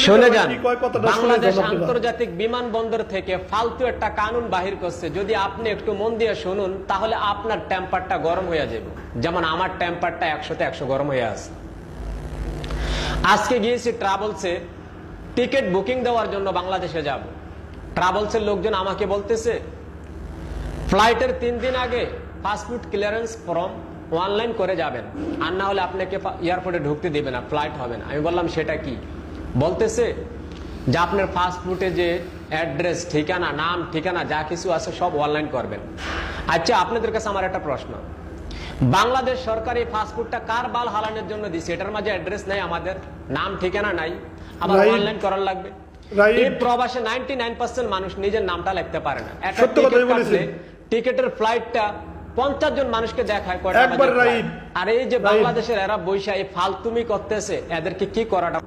শুনে যান, বাংলাদেশ আন্তর্জাতিক বিমানবন্দর থেকে ফালতু একটা কানুন বাহির করছে। যদি আপনি একটু মন দিয়ে শুনুন তাহলে আপনার টেম্পারটা গরম হয়ে যাবে, যেমন আমার টেম্পারটা 100তে 100 গরম হয়ে আছে। আজকে গিয়েছি ট্রাভেলসে টিকিট বুকিং দেওয়ার জন্য, বাংলাদেশে যাব। ট্রাভেলসের লোকজন আমাকে বলতেছে ফ্লাইটের 3 দিন আগে পাসপোর্ট ক্লিয়ারেন্স ফর্ম অনলাইন করে যাবেন, আর না হলে আপনাকে এয়ারপোর্টে ঢুকতে দিবে না, ফ্লাইট হবে না। আমি বললাম সেটা কি? বলতেছে যে আপনার পাসপোর্টে যে অ্যাড্রেস, ঠিকানা, নাম, ঠিকানা যা কিছু আছে সব অনলাইন করবেন। আচ্ছা, আপনাদের কাছে আমার একটা প্রশ্ন, বাংলাদেশ সরকার এই পাসপোর্টটা কার বাল হালানোর জন্য দিচ্ছে? এটার মাঝে অ্যাড্রেস নাই, আমাদের নাম ঠিকানা নাই, আবার অনলাইন করার লাগবে। এই প্রবাসে 99% মানুষ নিজের নামটা লিখতে পারে না। একটা টিকেটের ফ্লাইটটা 50 জন মানুষকে দেখায় কয়টা, আর এই যে বাংলাদেশের এরা বৈশা এই ফালতুমি করতেছে, এদেরকে কি করাটা